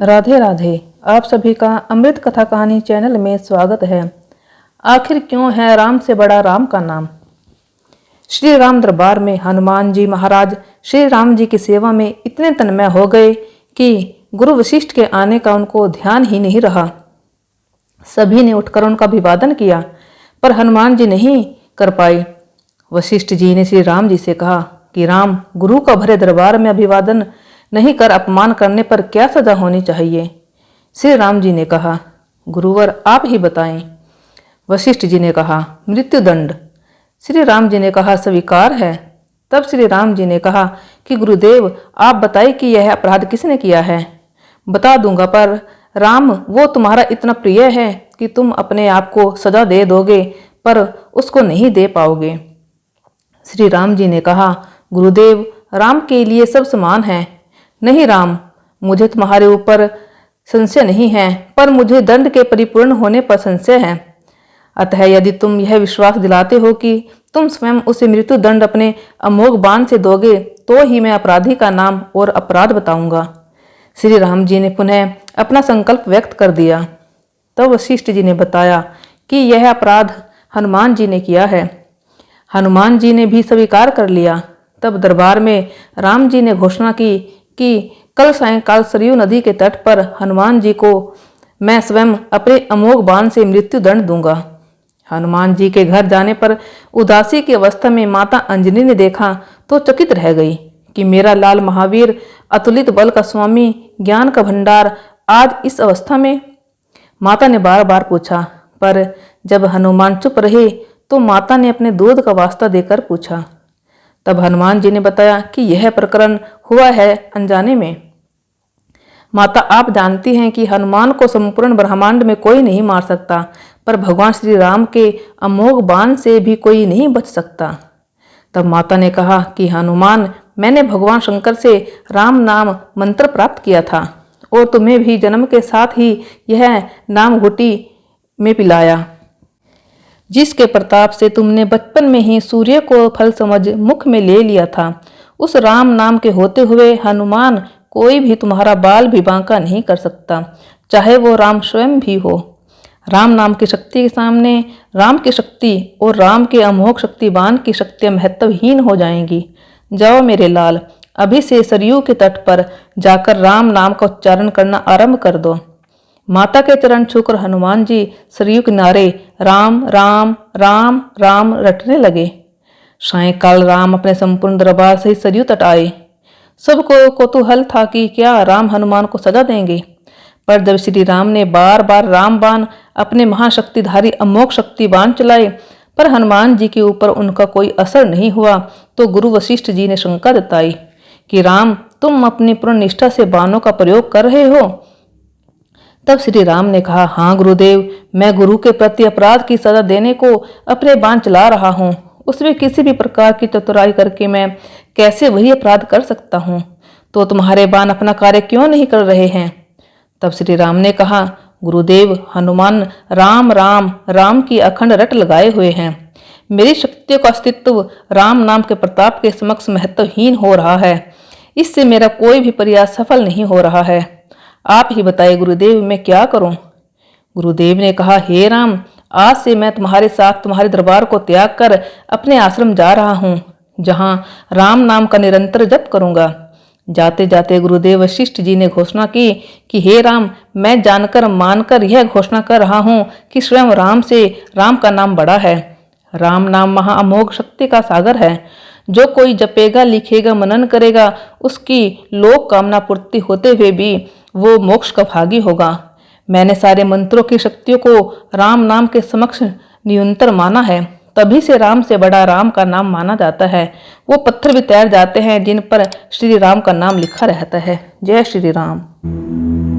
राधे राधे। आप सभी का अमृत कथा कहानी चैनल में स्वागत है। आखिर क्यों है राम से बड़ा राम का नाम। श्री राम दरबार में हनुमान जी महाराज श्री राम जी की सेवा में इतने तन्मय हो गए कि गुरु वशिष्ठ के आने का उनको ध्यान ही नहीं रहा। सभी ने उठकर उनका अभिवादन किया, पर हनुमान जी नहीं कर पाए। वशिष्ठ जी ने श्री राम जी से कहा कि राम, गुरु का भरे दरबार में अभिवादन नहीं कर अपमान करने पर क्या सजा होनी चाहिए। श्री राम जी ने कहा, गुरुवर आप ही बताएं। वशिष्ठ जी ने कहा, मृत्युदंड। श्री राम जी ने कहा, स्वीकार है। तब श्री राम जी ने कहा कि गुरुदेव आप बताइए कि यह अपराध किसने किया है। बता दूंगा, पर राम वो तुम्हारा इतना प्रिय है कि तुम अपने आप को सजा दे दोगे पर उसको नहीं दे पाओगे। श्री राम जी ने कहा, गुरुदेव राम के लिए सब समान है। नहीं राम, मुझे तुम्हारे ऊपर संशय नहीं है, पर मुझे दंड के परिपूर्ण होने पर संशय है। अतः यदि तुम यह विश्वास दिलाते हो कि तुम स्वयं उसे मृत्यु दंड अपने अमोघ बाण से दोगे, तो ही मैं अपराधी का नाम और अपराध बताऊंगा। श्री राम जी ने पुनः अपना संकल्प व्यक्त कर दिया। तब वशिष्ठ जी ने बताया कि यह अपराध हनुमान जी ने किया है। हनुमान जी ने भी स्वीकार कर लिया। तब दरबार में राम जी ने घोषणा की कि कल सायंकाल सरयू नदी के तट पर हनुमान जी को मैं स्वयं अपने अमोघ बाण से मृत्यु दंड दूंगा। हनुमान जी के घर जाने पर उदासी की अवस्था में माता अंजनी ने देखा तो चकित रह गई कि मेरा लाल महावीर, अतुलित बल का स्वामी, ज्ञान का भंडार आज इस अवस्था में। माता ने बार बार पूछा, पर जब हनुमान चुप रहे तो माता ने अपने दूध का वास्ता देकर पूछा। तब हनुमान जी ने बताया कि यह प्रकरण हुआ है अनजाने में। माता, आप जानती हैं कि हनुमान को संपूर्ण ब्रह्मांड में कोई नहीं मार सकता, पर भगवान श्री राम के अमोघ बाण से भी कोई नहीं बच सकता। तब माता ने कहा कि हनुमान, मैंने भगवान शंकर से राम नाम मंत्र प्राप्त किया था और तुम्हें भी जन्म के साथ ही यह नाम घुटी में पिलाया, जिसके प्रताप से तुमने बचपन में ही सूर्य को फल समझ मुख में ले लिया था। उस राम नाम के होते हुए हनुमान कोई भी तुम्हारा बाल भी बांका नहीं कर सकता, चाहे वो राम स्वयं भी हो। राम नाम की शक्ति के सामने राम की शक्ति और राम के अमोघ शक्तिवान की शक्तियां महत्वहीन हो जाएंगी। जाओ मेरे लाल, अभी से सरयू के तट पर जाकर राम नाम का उच्चारण करना आरंभ कर दो। माता के चरण छूकर हनुमान जी सरयू किनारे राम राम राम राम रटने लगे। सायंकाल राम अपने संपूर्ण दरबार से सरयू तट आए। सबको कौतूहल था कि क्या राम हनुमान को सजा देंगे, पर जब श्री राम ने बार बार राम बाण अपने महाशक्तिधारी अमोघ शक्ति बाण चलाए, पर हनुमान जी के ऊपर उनका कोई असर नहीं हुआ, तो गुरु वशिष्ठ जी ने शंका जताई कि राम, तुम अपनी पूर्ण निष्ठा से बाणों का प्रयोग कर रहे हो। तब श्री राम ने कहा, हाँ गुरुदेव, मैं गुरु के प्रति अपराध की सजा देने को अपने बाण चला रहा हूँ। उसमें किसी भी प्रकार की चतुराई करके मैं कैसे वही अपराध कर सकता हूँ। तो तुम्हारे बाण अपना कार्य क्यों नहीं कर रहे हैं। तब श्री राम ने कहा, गुरुदेव, हनुमान राम राम राम की अखंड रट लगाए हुए हैं। मेरी शक्तियों का अस्तित्व राम नाम के प्रताप के समक्ष महत्वहीन हो रहा है। इससे मेरा कोई भी प्रयास सफल नहीं हो रहा है। आप ही बताइए गुरुदेव, मैं क्या करूं। गुरुदेव ने कहा, हे राम, आज से मैं तुम्हारे साथ तुम्हारे दरबार को त्याग कर अपने आश्रम जा रहा हूं, जहां राम नाम का निरंतर जप करूंगा। जाते जाते गुरुदेव वशिष्ठ जी ने घोषणा की कि हे राम, मैं जानकर मानकर यह घोषणा कर रहा हूं कि स्वयं राम से राम का नाम बड़ा है। राम नाम महाअमोघ शक्ति का सागर है। जो कोई जपेगा, लिखेगा, मनन करेगा, उसकी लोक कामना पूर्ति होते हुए भी वो मोक्ष का भागी होगा। मैंने सारे मंत्रों की शक्तियों को राम नाम के समक्ष न्यूनतर माना है, तभी से राम से बड़ा राम का नाम माना जाता है। वो पत्थर भी तैर जाते हैं जिन पर श्री राम का नाम लिखा रहता है। जय श्री राम।